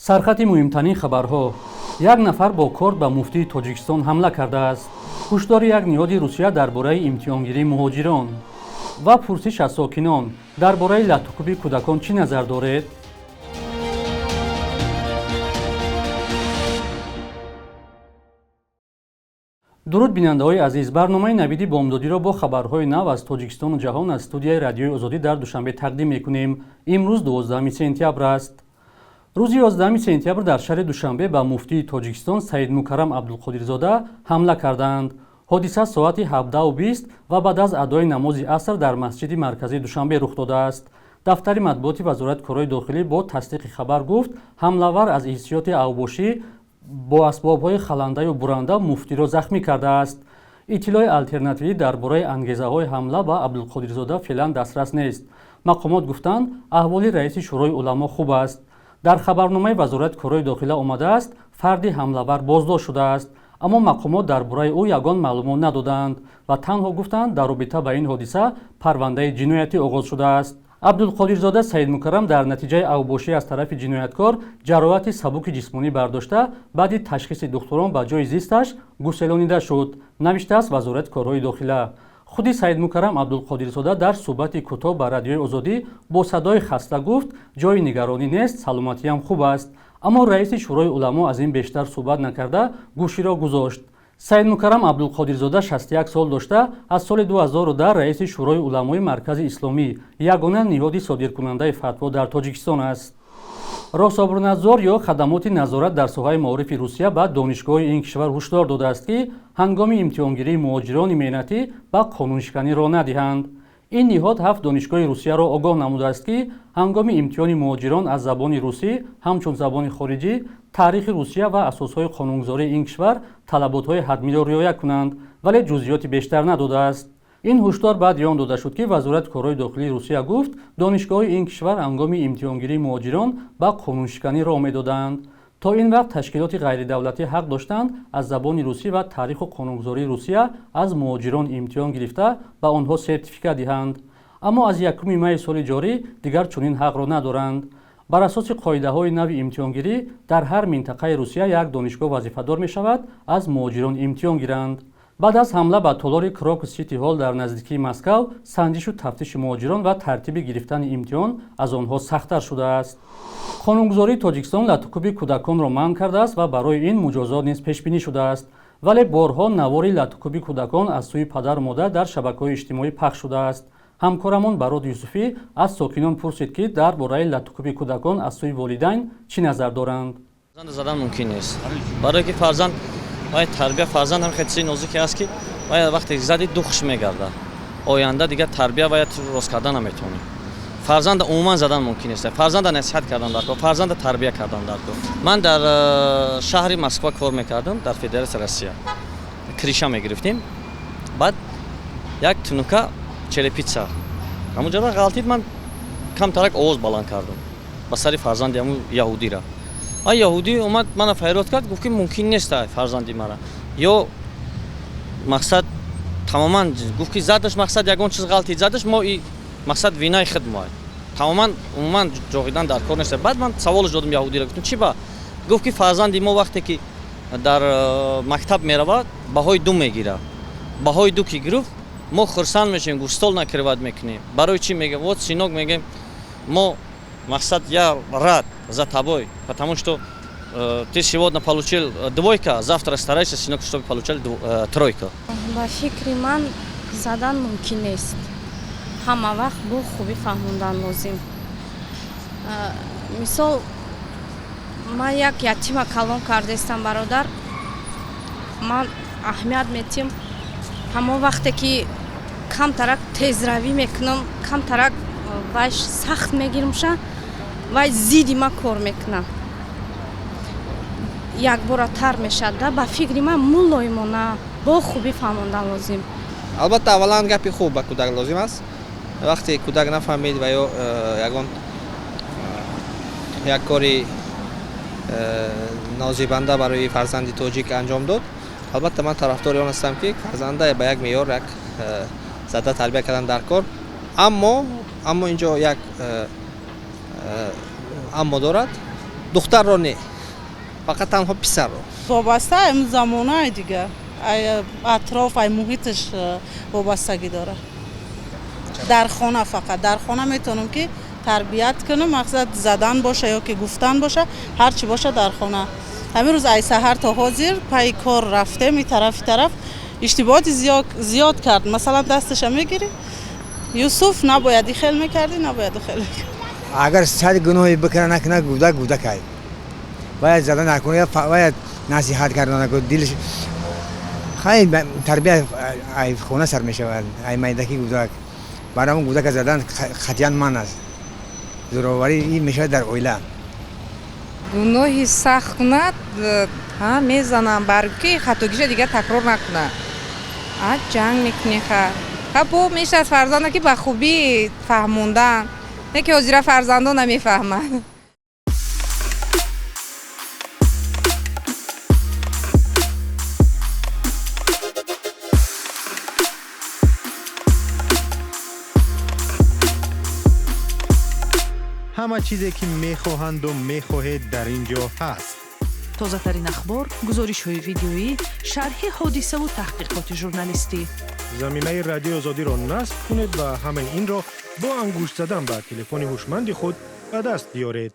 сархати муҳимтарин хабарҳо. Як нафар бо корд ба муфтии Тоҷикистон ҳамла кардааст. ҳушдори як ниҳоди Русия дар бораи имтиҳонгирии муҳоҷирон ва пурсиш аз сокинон дар бораи латукуби кӯдакон чӣ назар доред? дуруд бинандаҳои азиз, барномаи навиди бомдодиро бо хабарҳои нав аз Тоҷикистону ҷаҳон аз студияи радиои Озодӣ дар душанбе тақдим мекунем. Имрӯз 12 сентябр аст. рӯзи 11 сентябр дар шаҳри Душанбе ба муфтии Тоҷикистон Саид Мукаррам Абдулқодирзода ҳамла карданд. ҳодиса соати 17:20 ва баъд аз адои намози аср дар масҷиди марказии Душанбе рух додааст. дафтари матбуоти Вазорати корҳои дохилӣ бо тасдиқи хабар гуфт, ҳамлавар аз иҳтиёти авбошӣ бо асбобҳои халандаю буранда муфтиро захмӣ кардааст. иттилои алтернативӣ дар бораи ангезаҳои ҳамла ба Абдулқодирзода феълан дастрас нест. мақомот гуфтанд, аҳволи раиси шӯрои уламо хуб аст. дар хабарномаи Вазорати корҳои дохила омадааст, фарди ҳамлавар боздошт шудааст, аммо мақомот дар бораи ӯ ягон маълумот надоданд ва танҳо гуфтанд, дар робита ба ин ҳодиса парвандаи ҷиноятӣ оғоз шудааст. Абдулқодирзода Саид Мукаррам дар натиҷаи авбошӣ аз тарафи ҷинояткор ҷароҳати сабуки ҷисмонӣ бардошта, баъди ташхиси духтурон ба ҷои зисташ гуселонида шуд, навиштааст Вазорати корҳои дохила. худи Саид Мукаррам Абдулқодирзода дар суҳбати кӯтоҳ ба радиои Озодӣ бо садои хаста гуфт, ҷои нигаронӣ нест, саломатиам хуб аст. аммо раиси шӯрои уламо аз ин бештар суҳбат накарда гӯширо гузошт. Саид Мукаррам Абдулқодирзода 61 сол дошта, аз соли 2010 раиси шӯрои уламои Маркази Исломӣ, ягона ниҳоди содиркунандаи фатво дар Тоҷикистон аст. Рособорнадзор ё хадамоти назорат дар соҳаи маорифи Русия ба донишгоҳи ин кишвар ҳушдор додааст, ки ҳангоми имтиҳонгирии муҳоҷирони меҳнатӣ ба қонуншиканӣ роҳ надиҳанд. ин ниҳод 7 донишгоҳи Русияро огоҳ намудааст, ки ҳангоми имтиҳони муҳоҷирон аз забони русӣ, ҳамчун забони хориҷӣ, таърихи Русия ва асосҳои қонунгузории ин кишвар талаботҳои ҳатмиро риоя кунанд, вале ҷузъиёти бештар надодааст. ин ҳушдор баъди он дода шуд, ки Вазорати корҳои дохилии Русия гуфт, донишгоҳҳои ин кишвар ҳангоми имтиҳонгирии муҳоҷирон ба қонуншиканӣ роҳ медоданд. то ин вақт ташкилоти ғайридавлатӣ ҳақ доштанд аз забони русӣ ва таъриху қонунгузории Русия аз муҳоҷирон имтиҳон гирифта ба онҳо сертифика диҳанд. аммо аз 1 майи соли ҷорӣ дигар чунин ҳақро надоранд. бар асоси қоидаҳои нави имтиҳонгирӣ дар ҳар минтақаи Русия як донишгоҳ вазифадор мешавад аз муҳоҷирон имтиҳон гиранд. баъд аз ҳамла ба толори Крокус Сити Ҳолл дар наздикии Москав, санҷишу тафтиши муҳоҷирон ва тартиби гирифтани имтиҳон аз онҳо сахттар шудааст. қонунгузории Тоҷикистон латукуби кӯдаконро манъ кардааст ва барои ин муҷозот низ пешбинӣ шудааст. вале борҳо навори латукуби кӯдакон аз сӯи падару модар дар шабакаҳои иҷтимоӣ пахш шудааст. ҳамкорамон Барод Юсуфӣ аз сокинон пурсид, ки дар бораи латукуби кӯдакон аз сӯи волидайн чӣ назар доранд. задан мумкин нест, барое ки фарзанд باید تربیت فرزند هم خیلی نازکی است که باید وقتی زدی دوخش میگرده آینده دیگه تربیت باید راست کردن نمیتونه. فرزند عموما زدن ممکن است، فرزند نصیحت کردن در کار، فرزند تربیت کردن در کار. من در شهر مسکو کار میکردم، در فدراسیون روسیه کریشا میگرفتیم. بعد یک تونوکا چرپیتسا همونجا غلطید، من کم ترک آواز بلند کردم با سر فرزند یهودی را. ای یهودی اومد من فریاد کرد، گفت که ممکن نیست فرزندی مرا، یا مقصد تماما گفت که زدش مقصد یگان چیز غلطی زدش، ما این مقصد وینای خود ما تماما عموما جوغیدن در کار نیست. بعد من سوالش دادم یهودی را، گفتم چی با؟ گفت که فرزندی ما وقتی که در مکتب میرود بهای دو میگیره، بهای دو کی گرفت ما خرسند میشیم، گوشتال نکرواد میکنیم. برای چی میگه؟ вот сынок میگه ما مقصد я рад за тобой, потому что ты сегодня получил двойка, завтра старайся, сынок, чтобы получил тройка. ба фикри ман задан мумкин нест. ҳама вақт бо хубӣ фаҳмондан лозим. мисол ман як ятима калон кардестам бародар, ман аҳамият метим ҳамон вақте ки камтарак тезравӣ мекунам, камтарак вайш сахт мегирмша, вай зидди ман кор мекунам. якбора тар мешад, да ба фикри ман мулоимона бо хубӣ фаҳмондан лозим. албатта аввалан гапи хуб ба кӯдак лозим аст. вақте кӯдак нафаҳмид ва ё ягон як кори нозибанда барои фарзанди тоҷик анҷом дод, албатта ман тарафдори он ҳастам, ки фарзанда ба як меъёр як зада тарбия кардан дар кор. аммо инҷо як аммо дорад. духтарро не, фақат танҳо писарро. وابسته این زمانه دیگه اطراف ای محیطش وابستگی داره. در خانه فقط در خانه میتونم که تربیت کنم، مقصد زدن باشه یا که گفتن باشه، هر چی باشه در خانه. همین روز ای سحر تا حاضر پای کار رفته می طرف اشتباهات زیاد کرد، مثلا دستش میگیری یوسف نباید خیل میکردی نباید خیل میکردی. اگر صد گناهی بکنه نکنه گوده کرد، باید زدن نکنه، باید نصیحت کردن نکنه، دلش خیلی تربیت ای خونه سر میشود. ای میدکی گوده برام گوده که زدن خطیان من است، زوروری این میشه در اویله. گناهی سخت کند میزنم برای که خطاگیش دیگه تکرار نکنه. جنگ میکنی با میشه از فرزنده که به خوبی فهموندن، نه که حضور فرزنده نمیفهمن. همه چیزی که میخواهند و میخواهید در اینجا هست. تازه‌ترین اخبار، گزارش‌های ویدیویی، شرح حادثه و تحقیقات ژورنالیستی. زمینه رادیو آزادی را نصب کنید و همه این را با انگشت زدن به تلفن هوشمند خود به دست بیارید.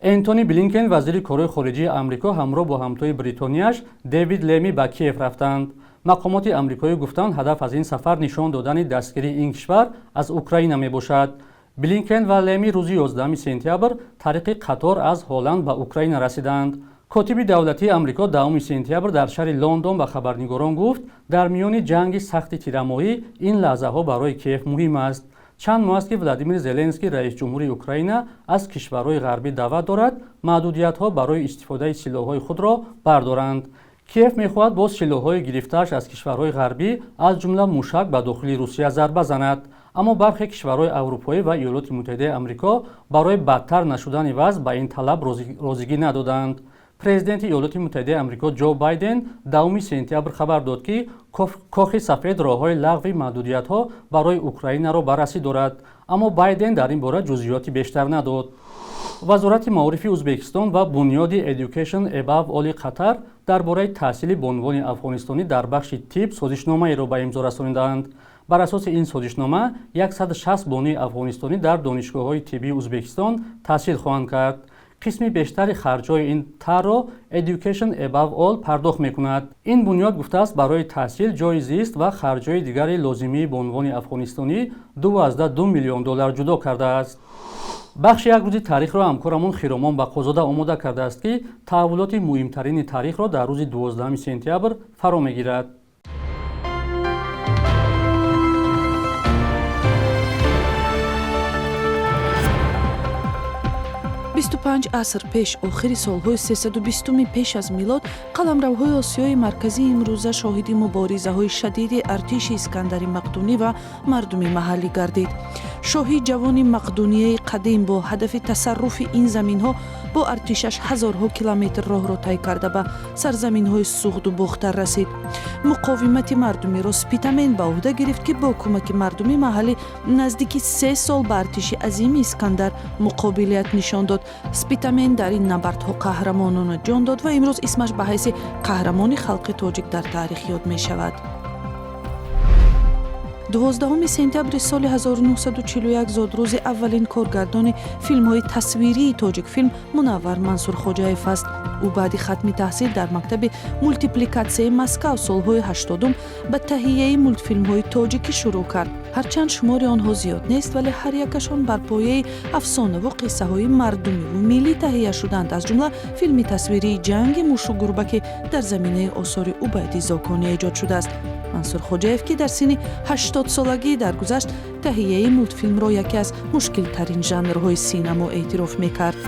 انتونی بلینکن وزیر کارهای خارجی آمریکا همراه با همتای بریتانیاش دیوید لمی به کیف رفتند. مقامات آمریکایی گفتند هدف از این سفر نشان دادن دستگیری این کشور از اوکراین میباشد. بلینکن و لمی روز 11 سپتامبر طریق قطار از هلند به اوکراین رسیدند. کاتب دولتی آمریکا 10 سپتامبر در شهر لندن به خبرنگاران گفت در میان جنگ سخت تیرماهی این لحظه ها برای کیف مهم است. چند ماه است که ولادیمیر زلنسکی رئیس جمهوری اوکراین از کشورهای غربی دعوت دارد محدودیت ها برای استفاده سلاح های خود را بردارند. کیف میخواهد با سلاح های گرفته‌اش از کشورهای غربی از جمله موشک به داخل روسیه ضربه زند. اما برخی کشورهای اروپایی و ایالات متحده آمریکا برای بدتر نشدن وضع به این طلب راضیگی ندادند. پرزیدنت ایالات متحده آمریکا جو بایدن 10 سپتامبر خبر داد که کاخ سفید راههای لغو محدودیت‌ها برای اوکراین را بررسی دارد، اما بایدن در این باره جزئیاتی بیشتر نداد. وزارت معارف ازبکستان و بنیاد Education Above All قطر درباره تحصیل بانوان افغانستانی در بخش طب سازشنامه‌ای را به امضا رساندند. بر اساس این سازشنامه 160 بانوی افغانستانی در دانشگاه‌های طبی ازبکستان تحصیل خواهند کرد. قسمی بیشتری خرج‌های این طرح را Education Above All پرداخت می‌کند. این بنیاد گفته است برای تحصیل، جای زیست و خرج‌های دیگری لازمی به عنوان افغانستانی 2 میلیون دلار جدا کرده است. بخش یک روز تاریخ را همکارمون خیرامان بقازاده آماده کرده است که تحولات مهمترین تاریخ را در روز 12 سپتامبر فرا می‌گیرد. 25 аср пеш охири солҳои 320 пеш аз милод қаламравҳои осиёи марказӣ имрӯза шоҳиди муборизаҳои шадиди артиши искандари мақдунӣ ва мардуми маҳаллӣ гардид. шоҳи ҷавони мақдунияи қадим бо ҳадафи тасарруфи ин заминҳо бо артишаш ҳазорҳо километр роҳро тай карда ба сарзаминҳои суғду бохтар расид. муқовимати мардумиро спитамен ба ӯҳда гирифт ки бо кӯмаки мардуми маҳаллӣ наздики 3 сол ба артиши азими искандар муқобилият нишон дод. спитамен дар ин набардҳо қаҳрамонона ҷон дод ва имрӯз исмаш ба ҳайси қаҳрамони халқи тоҷик дар таърих ёд мешавад. 12 сентябри соли 1941 зод рӯзи аввалин коргардони филмҳои тасвирии тоҷикфилм Мунаввар Мансурхоҷаев аст. ӯ баъди хатми таҳсил дар мактаби мултипликатсияи Маскав солҳои 80 ба таҳияи мултфилмҳои тоҷикӣ шурӯъ кард. ҳарчанд шумори онҳо зиёд нест, вале ҳар якашон бар пояи афсонаву қиссаҳои мардумиву миллӣ таҳия шуданд, аз ҷумла филми тасвирии ҷанги мушу гурба ки дар заминаи осори Убайди Зоконӣ эҷод шудааст. Мансурхоҷаев ки дар синни 80 солагӣ даргузашт, таҳияи мултфилмро яке аз мушкилтарин жанрҳои синамо эътироф мекард.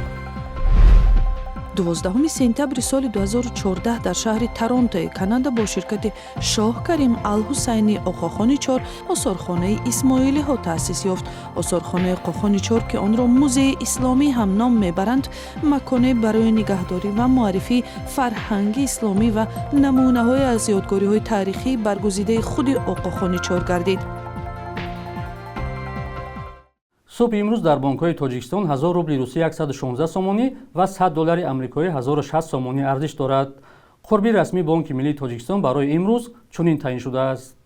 12 сентябри соли 2014 дар шаҳри Торонтои Канада бо ширкати Шоҳ Карим Ал-Ҳусайни Оқохони 4 осорхонаи Исмоилиҳо таъсис ёфт. осорхонаи Оқохони 4 ки онро Музеи исломӣ ҳам ном мебаранд, маконе барои нигаҳдорӣ ва муаррифии фарҳанги исломӣ ва намунаҳое аз ёдгориҳои таърихии баргузидаи худи Оқохони 4 гардид. صبح امروز در بانک‌های تاجیکستان 1000 روبل روسی 116 سومانی و 100 دلار آمریکایی 1060 سومانی ارزش دارد. قربی رسمی بانک ملی تاجیکستان برای امروز چنین تعیین شده است.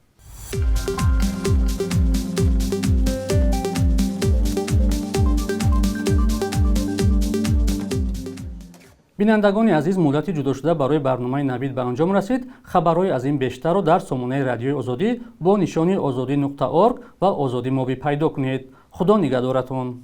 بینندگان عزیز، مدتی جدا شده برای برنامه نوید به انجام رسید. خبرهای از این بیشتر را در سامانه رادیوی آزادی با نشانی azadi.org و آزادی موبی پیدا کنید. خدا نگهدارتان.